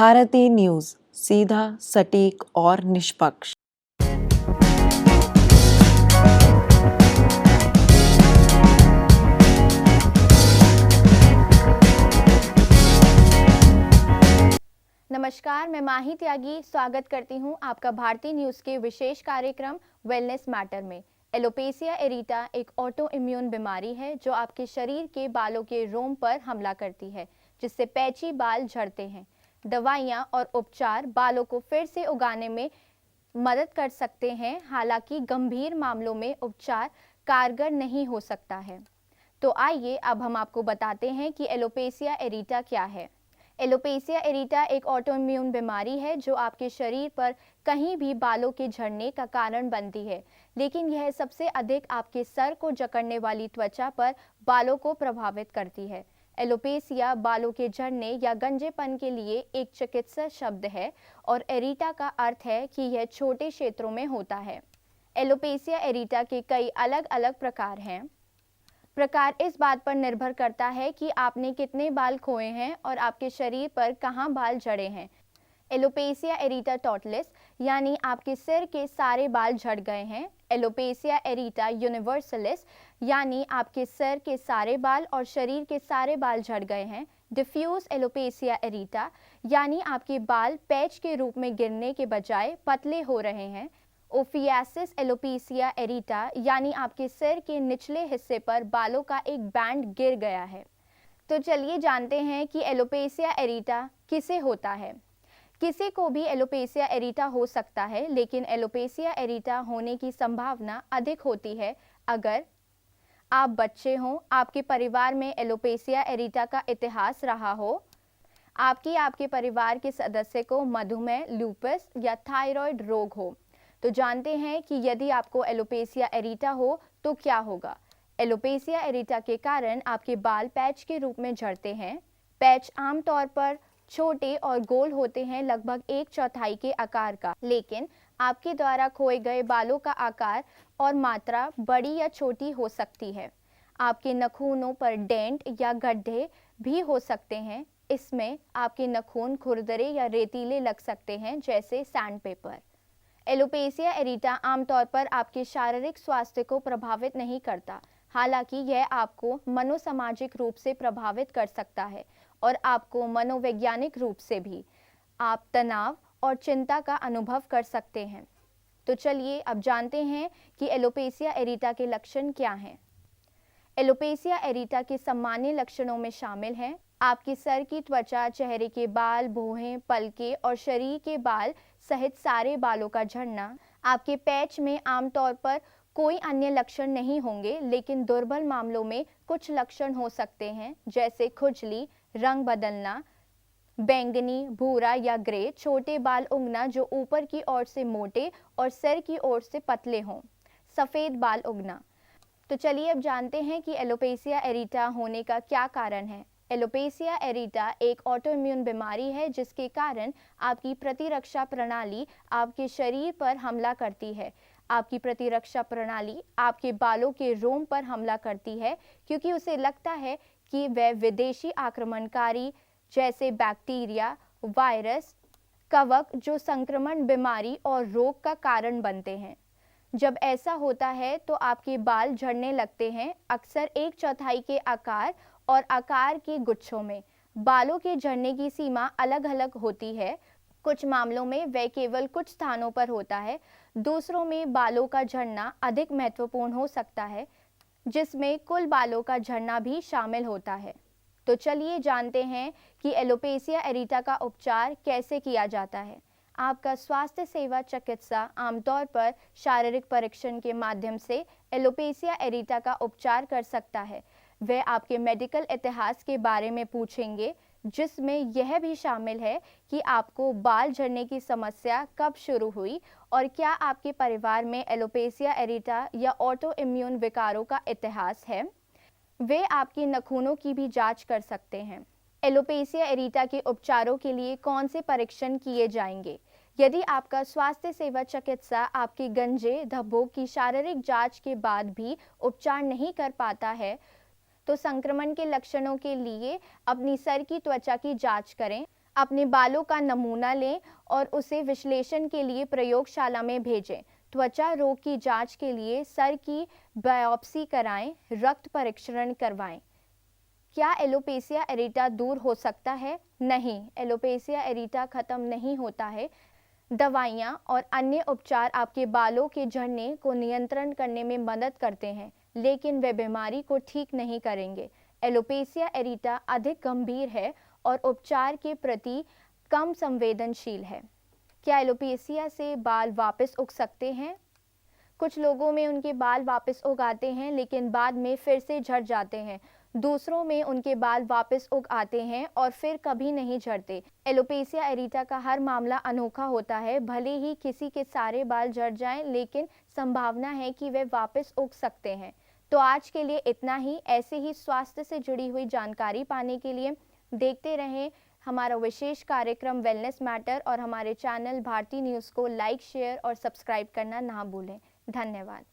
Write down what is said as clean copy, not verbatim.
Bharti news, सीधा, सटीक और निष्पक्ष। नमस्कार, मैं माही त्यागी स्वागत करती हूं आपका भारती न्यूज के विशेष कार्यक्रम वेलनेस मैटर में। एलोपेसिया एरिटा एक ऑटो इम्यून बीमारी है जो आपके शरीर के बालों के रोम पर हमला करती है, जिससे पैची बाल झड़ते हैं। दवाइयां और उपचार बालों को फिर से उगाने में मदद कर सकते हैं, हालांकि गंभीर मामलों में उपचार कारगर नहीं हो सकता है। तो आइए अब हम आपको बताते हैं कि एलोपेसिया एरिटा क्या है। एलोपेसिया एरिटा एक ऑटोइम्यून बीमारी है जो आपके शरीर पर कहीं भी बालों के झड़ने का कारण बनती है, लेकिन यह सबसे अधिक आपके सर को जकड़ने वाली त्वचा पर बालों को प्रभावित करती है। एलोपेसिया बालों के झड़ने या गंजेपन के लिए एक चिकित्सा शब्द है और एरिटा का अर्थ है कि यह छोटे क्षेत्रों में होता है। एलोपेसिया एरिटा के कई अलग अलग प्रकार हैं। प्रकार इस बात पर निर्भर करता है कि आपने कितने बाल खोए हैं और आपके शरीर पर कहाँ बाल झड़े हैं। एलोपेसिया एरिटा टोटलिस यानी आपके सिर के सारे बाल झड़ गए हैं। एलोपेसिया एरिटा यूनिवर्सलिस यानी आपके सिर के सारे बाल और शरीर के सारे बाल झड़ गए हैं। डिफ्यूज एलोपेसिया एरिटा यानी आपके बाल पैच के रूप में गिरने के बजाय पतले हो रहे हैं। ओफियासिस एलोपेसिया एरिटा यानी आपके सिर के निचले हिस्से पर बालों का एक बैंड गिर गया है। तो चलिए जानते हैं कि एलोपेसिया एरिटा किसे होता है। किसी को भी एलोपेसिया एरिटा हो सकता है, लेकिन एलोपेसिया एरिटा होने की संभावना अधिक होती है अगर आप बच्चे हों, आपके परिवार में एलोपेसिया एरिटा का इतिहास रहा हो, आपके परिवार के सदस्य को मधुमेह, लूपस या थायराइड रोग हो। तो जानते हैं कि यदि आपको एलोपेसिया एरिटा हो तो क्या होगा। एलोपेसिया एरिटा के कारण आपके बाल पैच के रूप में झड़ते हैं। पैच आमतौर पर छोटे और गोल होते हैं, लगभग 1/4 के आकार का, लेकिन आपके द्वारा खोए गए बालों का आकार और मात्रा बड़ी या छोटी हो सकती है। आपके नाखूनों पर डेंट या गड्ढे भी हो सकते हैं। इसमें आपके नाखून खुरदरे या रेतीले लग सकते हैं, जैसे सैंडपेपर। एलोपेसिया एरिटा आमतौर पर आपके शारीरिक स्वास्थ्य को प्रभावित नहीं करता, हालांकि यह आपको मनोसामाजिक रूप से प्रभावित कर सकता है और आपको मनोवैज्ञानिक रूप से भी। आप तनाव और चिंता का अनुभव कर सकते हैं। तो चलिए अब जानते हैं कि एलोपेसिया एरिटा के लक्षण क्या हैं। एलोपेसिया एरिटा के सामान्य लक्षणों में शामिल हैं आपके सर की त्वचा, चेहरे के बाल, भौहें, पलके और शरीर के बाल सहित सारे बालों का झड़ना। आपके पैच में आमतौर पर कोई अन्य लक्षण नहीं होंगे, लेकिन दुर्बल मामलों में कुछ लक्षण हो सकते हैं, जैसे खुजली, रंग बदलना, बैंगनी, भूरा या ग्रे, छोटे बाल उगना जो ऊपर की ओर से मोटे और सिर की ओर से पतले हों, सफ़ेद बाल उगना। तो चलिए अब जानते हैं कि एलोपेसिया एरिटा होने का क्या कारण है। एलोपेसिया एरिटा एक ऑटोइम्यून बीमारी है जिसके कारण आपकी प्रतिरक्षा प्रणाली आपके शरीर पर हमला करती है। आपकी प्रतिरक्षा प्रणाली आपके बालों के रोम पर हमला करती है क्योंकि उसे लगता है कि वह विदेशी आक्रमणकारी जैसे बैक्टीरिया, वायरस, कवक जो संक्रमण, बीमारी और रोग का कारण बनते हैं। जब ऐसा होता है तो आपके बाल झड़ने लगते हैं, अक्सर 1/4 के आकार और आकार के गुच्छों में। बालों के झड़ने की सीमा अलग अलग होती है। कुछ मामलों में वह केवल कुछ स्थानों पर होता है, दूसरों में बालों का झड़ना अधिक महत्वपूर्ण हो सकता है, जिसमें कुल बालों का झड़ना भी शामिल होता है। तो चलिए जानते हैं कि एलोपेसिया एरिटा का उपचार कैसे किया जाता है। आपका स्वास्थ्य सेवा चिकित्सा आमतौर पर शारीरिक परीक्षण के माध्यम से एलोपेसिया एरिटा का उपचार कर सकता है। वे आपके मेडिकल इतिहास के बारे में पूछेंगे, जिसमें यह भी शामिल है कि आपको बाल झड़ने की समस्या कब शुरू हुई और क्या आपके परिवार में एलोपेसिया एरिटा या ऑटो इम्यून विकारों का इतिहास है। वे आपके नाखूनों की भी जांच कर सकते हैं। एलोपेसिया एरिटा के उपचारों के लिए कौन से परीक्षण किए जाएंगे। यदि आपका स्वास्थ्य सेवा चिकित्सा आपके गंजे धब्बों की शारीरिक जांच के बाद भी उपचार नहीं कर पाता है, तो संक्रमण के लक्षणों के लिए अपनी सर की त्वचा की जांच करें। अपने बालों का नमूना लें और उसे विश्लेषण के लिए प्रयोगशाला में भेजें। त्वचा रोग की जांच के लिए सर की बायोप्सी कराएं, रक्त परीक्षण करवाएं। क्या एलोपेशिया एरिटा दूर हो सकता है? नहीं, एलोपेशिया एरिटा खत्म नहीं होता है। दवाइयाँ और अन्य उपचार आपके बालों के झड़ने को नियंत्रण करने में मदद करते हैं, लेकिन वे बीमारी को ठीक नहीं करेंगे। एलोपेशिया एरिटा अधिक गंभीर है और उपचार के प्रति कम संवेदनशील है। क्या एलोपेशिया से बाल वापस उग सकते हैं? कुछ लोगों में उनके बाल वापस उग आते हैं, लेकिन बाद में फिर से झड़ जाते हैं। दूसरों में उनके बाल वापस उग आते हैं और फिर कभी नहीं झड़ते। एलोपेशिया एरिटा का हर मामला अनोखा होता है। भले ही किसी के सारे बाल झड़ जाएं, लेकिन संभावना है कि वे वापस उग सकते हैं। तो आज के लिए इतना ही। ऐसे ही स्वास्थ्य से जुड़ी हुई जानकारी पाने के लिए देखते रहें हमारा विशेष कार्यक्रम वेलनेस मैटर और हमारे चैनल भारती न्यूज़ को लाइक, शेयर और सब्सक्राइब करना ना भूलें। धन्यवाद।